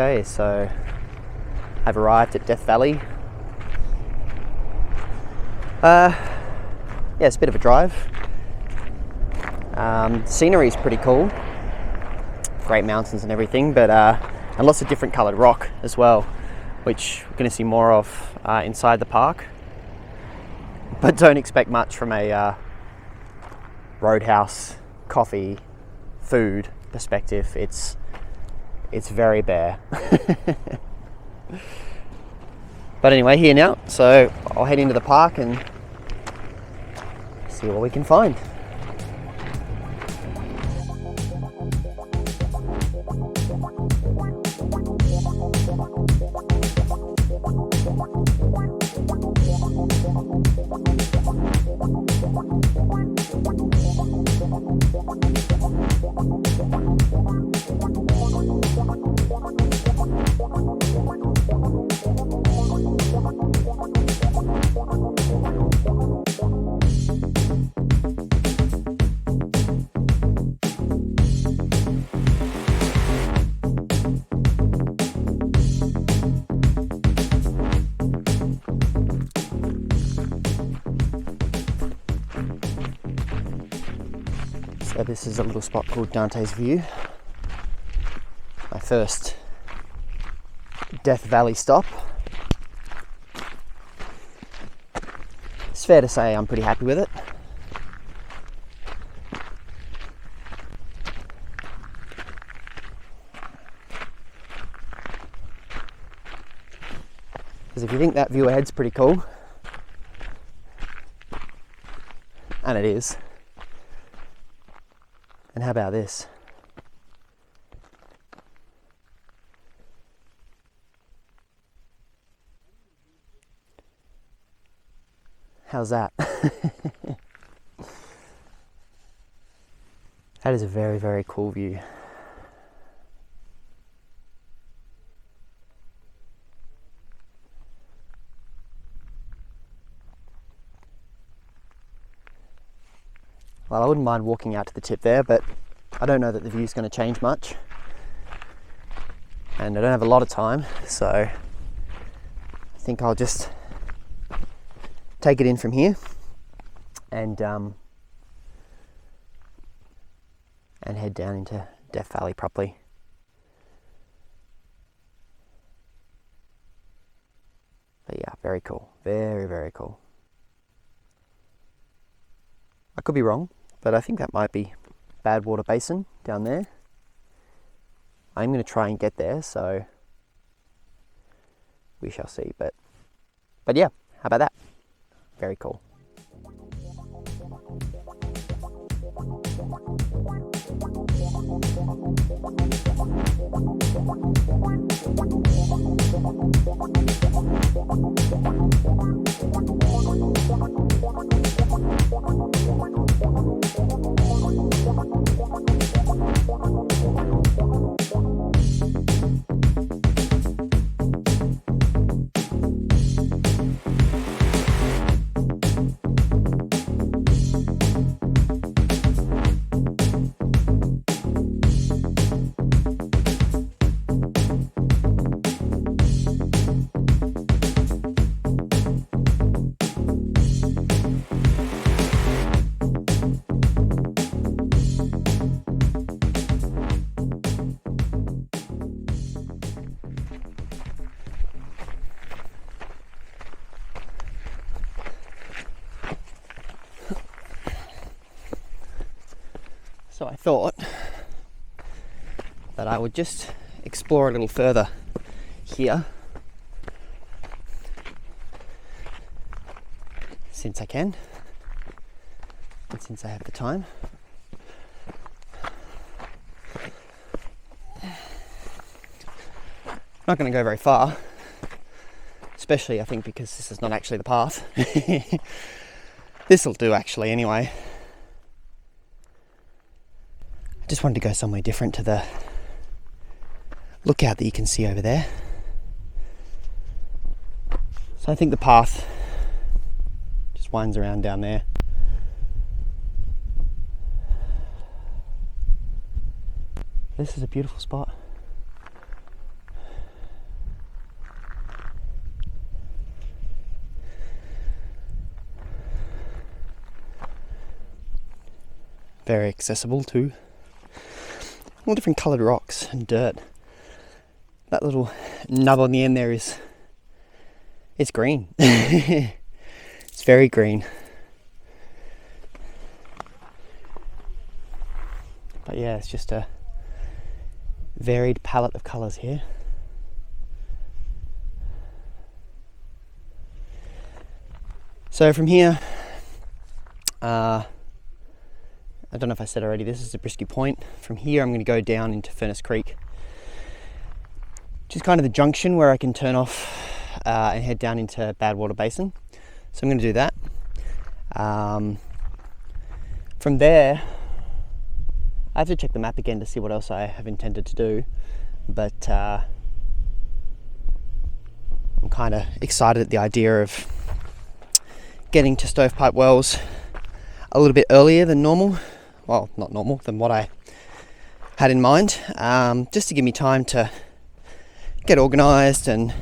Okay, so I've arrived at Death Valley. Yeah, it's a bit of a drive. Scenery is pretty cool. Great mountains and everything, but and lots of different coloured rock as well, which we're going to see more of inside the park. But don't expect much from a roadhouse, coffee, food perspective. It's very bare. But anyway, here now, so I'll head into the park and see what we can find. So this is a little spot called Dante's View. My first Death Valley stop. It's fair to say I'm pretty happy with it. Because if you think that view ahead's pretty cool, and it is, and how about this? How's that? That is a very, very cool view. Well, I wouldn't mind walking out to the tip there, but I don't know that the view's going to change much. And I don't have a lot of time, so I think I'll just take it in from here and head down into Death Valley properly. But yeah, very cool. Very, very cool. I could be wrong, but I think that might be Badwater Basin down there. I'm going to try and get there, so we shall see. But yeah, how about that? Very cool. So I thought that I would just explore a little further here, since I can, and since I have the time. Not going to go very far, especially I think because this is not actually the path. This'll do actually anyway. I just wanted to go somewhere different to the lookout that you can see over there. So I think the path just winds around down there. This is a beautiful spot. very accessible too. All different coloured rocks and dirt. That little nub on the end there it's green. It's very green. But yeah, it's just a varied palette of colours here. So from here, I don't know if I said already, this is the Brisky Point. From here I'm going to go down into Furnace Creek, which is kind of the junction where I can turn off and head down into Badwater Basin. So I'm going to do that. From there, I have to check the map again to see what else I have intended to do, but I'm kind of excited at the idea of getting to Stovepipe Wells a little bit earlier than normal. Well, not normal, than what I had in mind, just to give me time to get organised and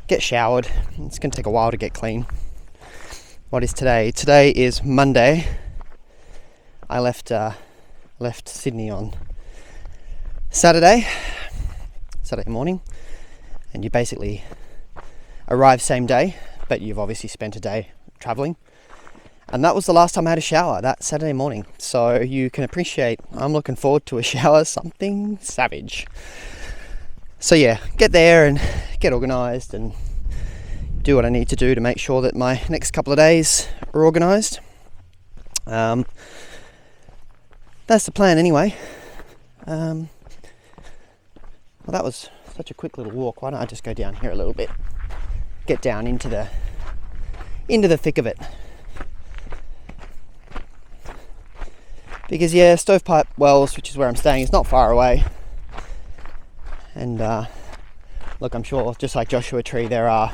get showered. It's going to take a while to get clean. What is today? Today is Monday. I left Sydney on Saturday morning, and you basically arrive same day, but you've obviously spent a day travelling. And that was the last time I had a shower, that Saturday morning. So you can appreciate, I'm looking forward to a shower, something savage. So yeah, get there and get organised and do what I need to do to make sure that my next couple of days are organised. That's the plan anyway. Well, that was such a quick little walk. Why don't I just go down here a little bit, get down into the thick of it. Because yeah, Stovepipe Wells, which is where I'm staying, is not far away. And look, I'm sure, just like Joshua Tree, there are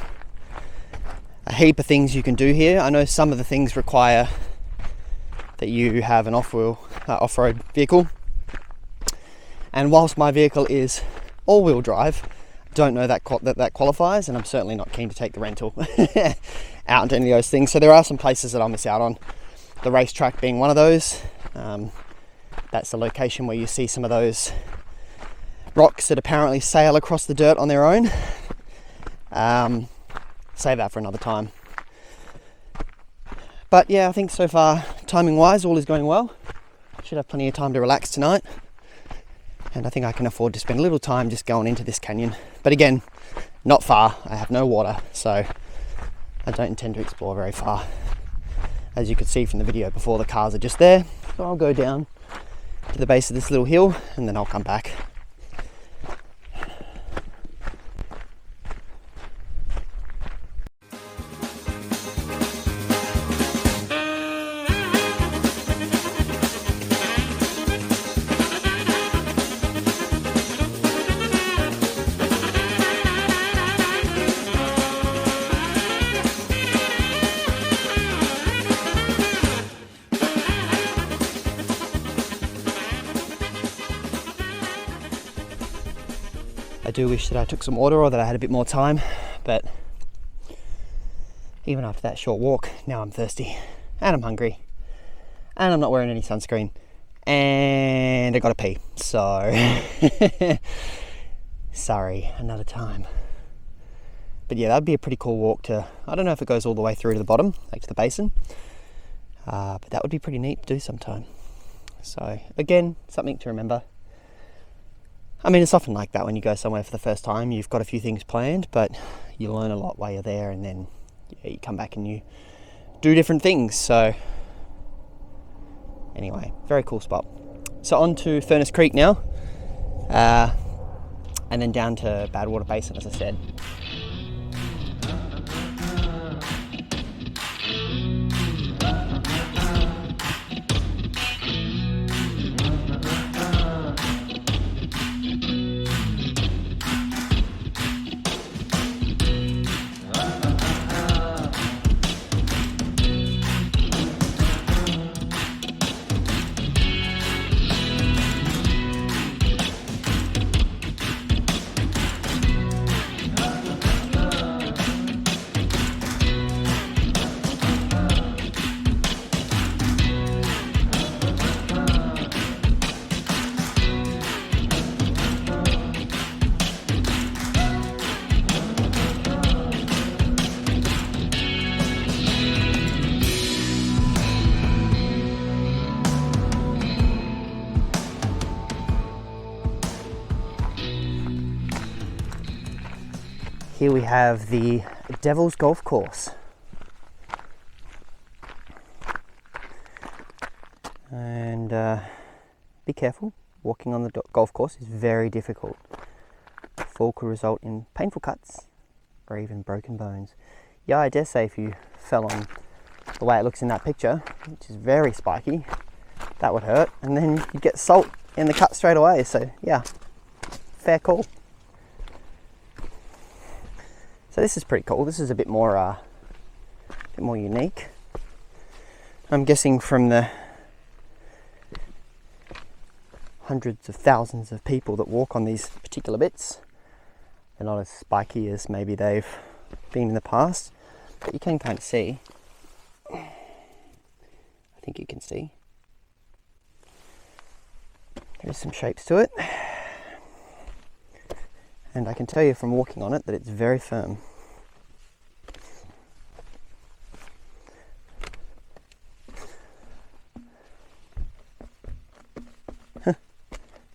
a heap of things you can do here. I know some of the things require that you have an off-road vehicle. And whilst my vehicle is all-wheel drive, I don't know that qualifies, and I'm certainly not keen to take the rental out into any of those things. So there are some places that I'll miss out on. The racetrack being one of those. That's the location where you see some of those rocks that apparently sail across the dirt on their own. Save that for another time. But yeah, I think so far, timing wise, all is going well. Should have plenty of time to relax tonight. And I think I can afford to spend a little time just going into this canyon. But again, not far. I have no water, so I don't intend to explore very far. As you could see from the video before, the cars are just there. So I'll go down to the base of this little hill and then I'll come back. I do wish that I took some water or that I had a bit more time, but even after that short walk, now I'm thirsty and I'm hungry and I'm not wearing any sunscreen and I gotta pee, so sorry, another time. But yeah, that'd be a pretty cool walk to, I don't know if it goes all the way through to the bottom, like to the basin, but that would be pretty neat to do sometime. So again, something to remember. I mean, it's often like that when you go somewhere for the first time. You've got a few things planned, but you learn a lot while you're there, and then you come back and you do different things. So anyway, very cool spot. So on to Furnace Creek now, and then down to Badwater Basin, as I said. Here we have the Devil's Golf Course. And be careful, walking on the golf course is very difficult. Fall could result in painful cuts or even broken bones. Yeah, I dare say if you fell on the way it looks in that picture, which is very spiky, that would hurt, and then you'd get salt in the cut straight away. So yeah, fair call. So this is pretty cool. This is a bit more unique. I'm guessing from the hundreds of thousands of people that walk on these particular bits, they're not as spiky as maybe they've been in the past, but you can kind of see. I think you can see. There's some shapes to it. And I can tell you from walking on it that it's very firm.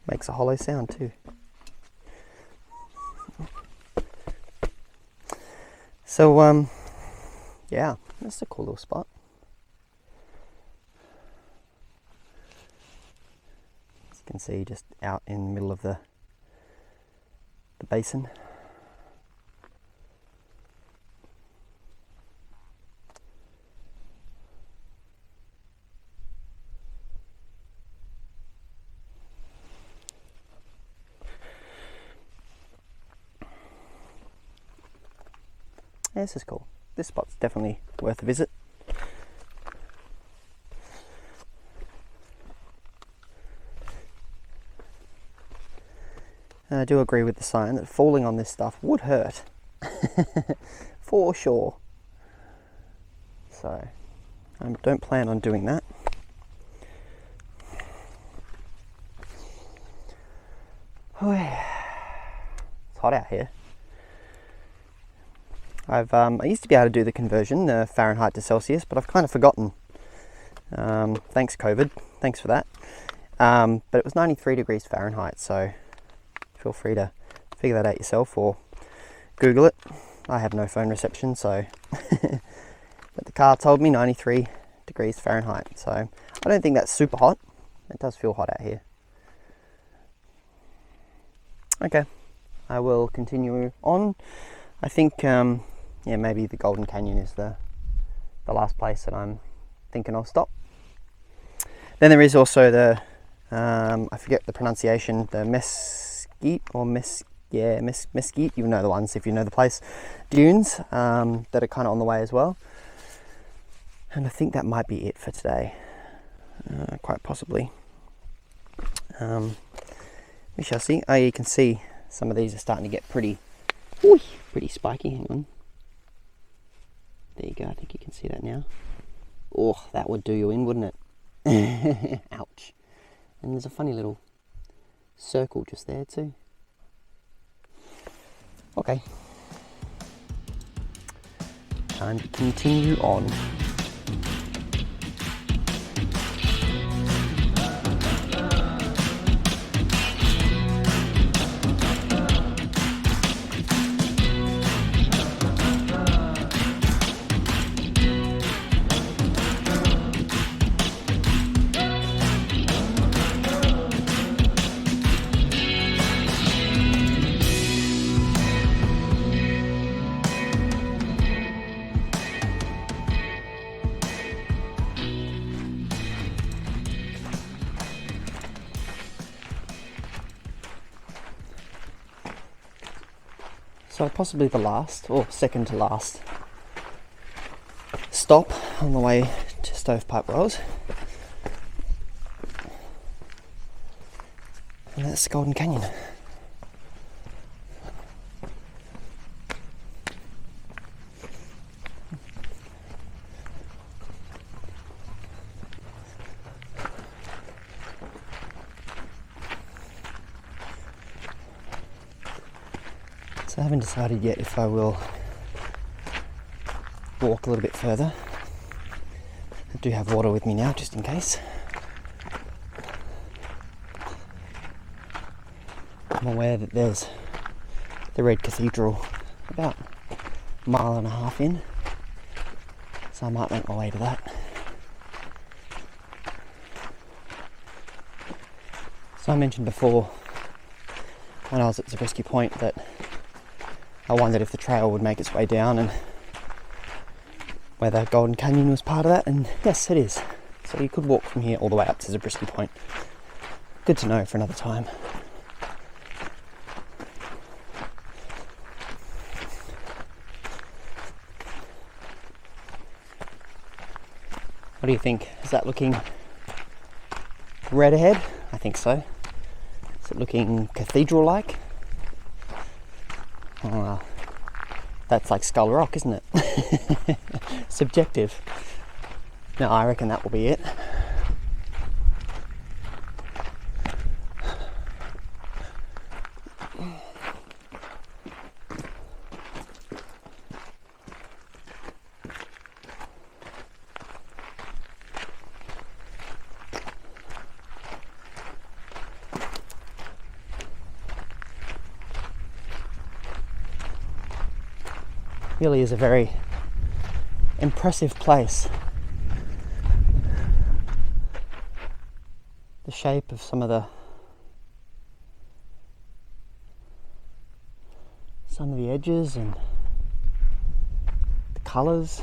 Makes a hollow sound too. So yeah, that's a cool little spot. As you can see, just out in the middle of the basin. Yeah, this is cool. This spot's definitely worth a visit. And I do agree with the sign that falling on this stuff would hurt. For sure. So, I don't plan on doing that. It's hot out here. I used to be able to do the conversion, Fahrenheit to Celsius, but I've kind of forgotten. Thanks COVID, thanks for that. But it was 93 degrees Fahrenheit, so feel free to figure that out yourself or Google it. I have no phone reception, so but the car told me 93 degrees Fahrenheit, so I don't think that's super hot. It does feel hot out here. Okay, I will continue on. I think yeah, maybe the Golden Canyon is the last place that I'm thinking I'll stop. Then there is also the I forget the pronunciation, the Mesquite or Mesquite, you know the ones if you know the place, dunes that are kind of on the way as well. And I think that might be it for today, quite possibly. We shall see. Oh, you can see some of these are starting to get pretty spiky. Hang on. There you go. I think you can see that now. Oh, that would do you in, wouldn't it? Ouch. And there's a funny little circle just there too. Okay. Time to continue on. So possibly the last, or second to last, stop on the way to Stovepipe Wells. And that's the Golden Canyon. So I haven't decided yet if I will walk a little bit further. I do have water with me now, just in case. I'm aware that there's the Red Cathedral about a mile and a half in, so I might make my way to that. So I mentioned before when I was at Zabriskie Point that I wondered if the trail would make its way down and whether Golden Canyon was part of that, and yes, it is. So you could walk from here all the way up to Zabriskie Point. Good to know for another time. What do you think? Is that looking red ahead? I think so. Is it looking cathedral-like? Oh, well, that's like Skull Rock, isn't it? Subjective. No, I reckon that will be it. Really is a very impressive place. The shape of some of the edges and the colours,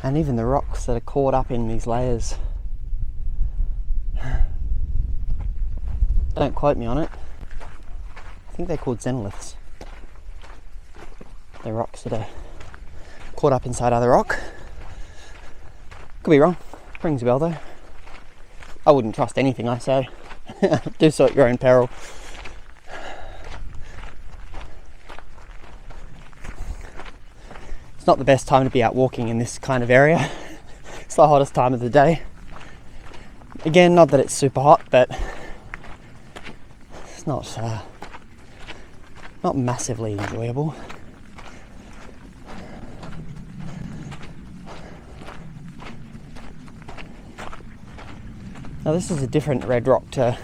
and even the rocks that are caught up in these layers. Don't quote me on it. I think they're called xenoliths. The rocks that are caught up inside other rock. Could be wrong. Rings a bell though. I wouldn't trust anything I say. Do so at your own peril. It's not the best time to be out walking in this kind of area. It's the hottest time of the day. Again, not that it's super hot, but it's not massively enjoyable. Now this is a different red rock to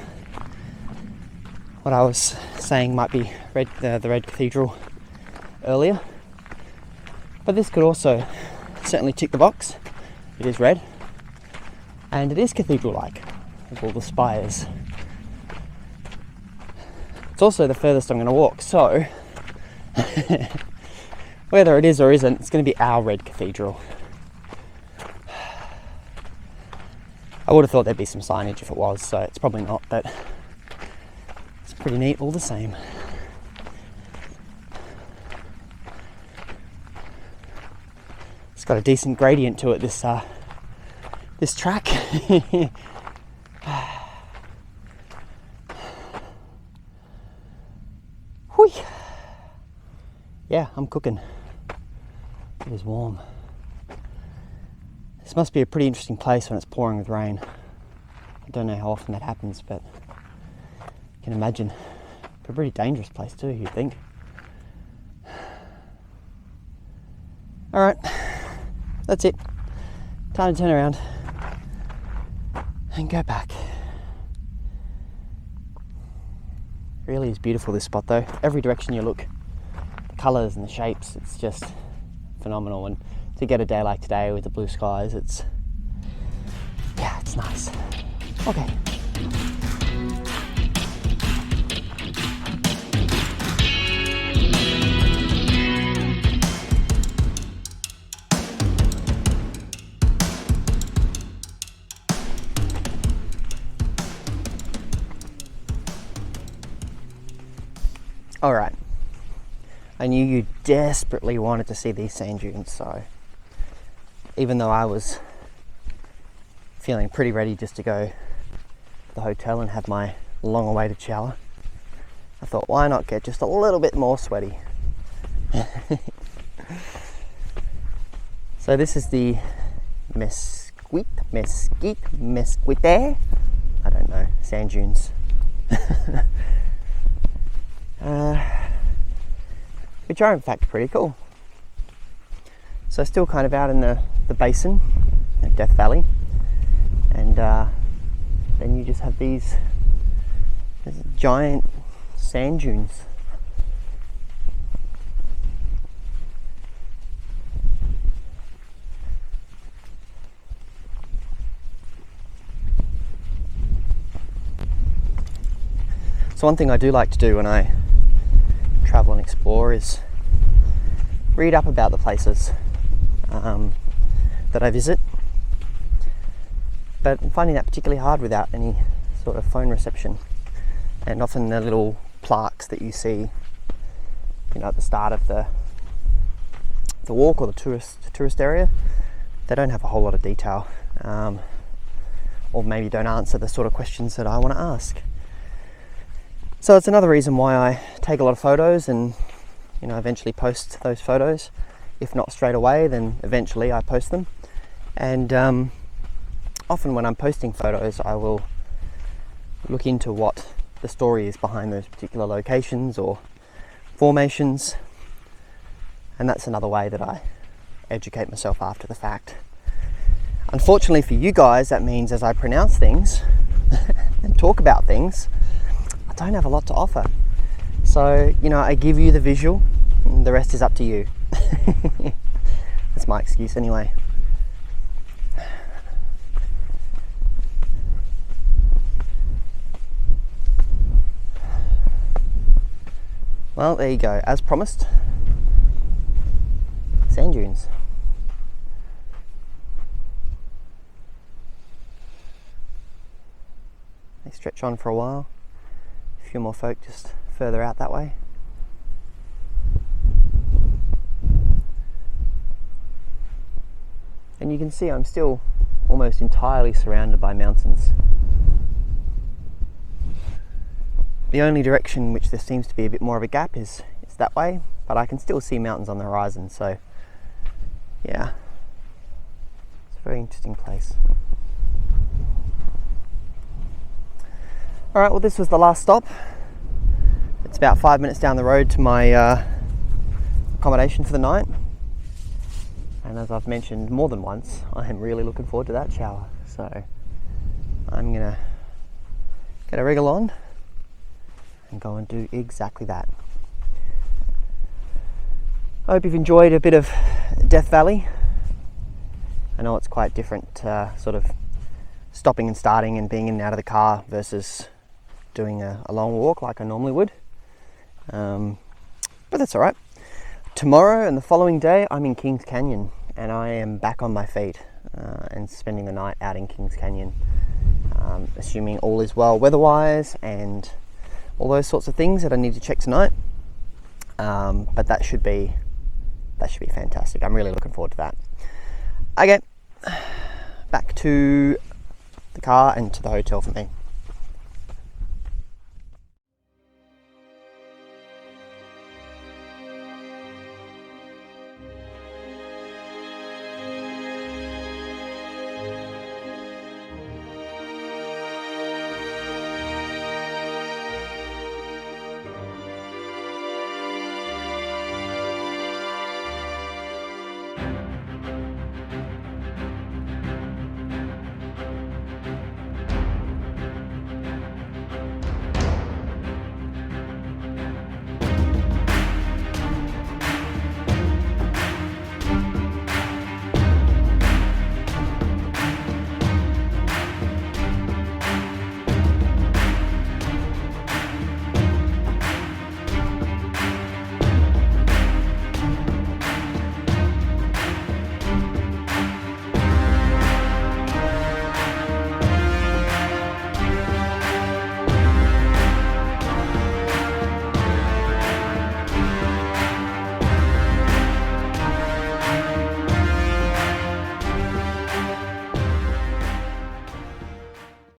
what I was saying might be the Red Cathedral earlier. But this could also certainly tick the box. It is red. And it is cathedral-like, with all the spires. It's also the furthest I'm going to walk, so whether it is or isn't, it's going to be our Red Cathedral. I would have thought there'd be some signage if it was, so it's probably not, but it's pretty neat all the same. It's got a decent gradient to it, this track. Whee! Yeah, I'm cooking. It is warm. This must be a pretty interesting place when it's pouring with rain. I don't know how often that happens, but I can imagine. It's a pretty dangerous place too, you'd think. Alright, that's it. Time to turn around and go back. Really is beautiful, this spot though. Every direction you look, the colours and the shapes, it's just phenomenal. And to get a day like today with the blue skies, it's nice. Okay. All right. I knew you desperately wanted to see these sand dunes, so even though I was feeling pretty ready just to go to the hotel and have my long-awaited shower, I thought, why not get just a little bit more sweaty? So this is the Mesquite, I don't know, sand dunes. Which are in fact pretty cool. So still kind of out in the basin of Death Valley, and then you just have these giant sand dunes. So one thing I do like to do when I travel and explore is read up about the places that I visit, but I'm finding that particularly hard without any sort of phone reception. And often the little plaques that you see, at the start of the walk or the tourist area, they don't have a whole lot of detail, or maybe don't answer the sort of questions that I want to ask. So it's another reason why I take a lot of photos and eventually post those photos. If not straight away, then eventually I post them. And often when I'm posting photos, I will look into what the story is behind those particular locations or formations, and that's another way that I educate myself after the fact. Unfortunately for you guys, that means as I pronounce things and talk about things, I don't have a lot to offer. So, I give you the visual and the rest is up to you. That's my excuse anyway. Well, there you go. As promised, sand dunes. They stretch on for a while. A few more folk just further out that way. And you can see I'm still almost entirely surrounded by mountains. The only direction which there seems to be a bit more of a gap is that way, but I can still see mountains on the horizon, so yeah, it's a very interesting place. Alright, well this was the last stop. It's about 5 minutes down the road to my accommodation for the night, and as I've mentioned more than once, I am really looking forward to that shower, so I'm gonna get a wriggle on and go and do exactly that. I hope you've enjoyed a bit of Death Valley. I know it's quite different, sort of stopping and starting and being in and out of the car versus doing a long walk like I normally would. But that's alright. Tomorrow and the following day I'm in Kings Canyon and I am back on my feet and spending the night out in Kings Canyon, assuming all is well weather-wise and all those sorts of things that I need to check tonight. But that should be fantastic. I'm really looking forward to that. Okay, back to the car and to the hotel for me.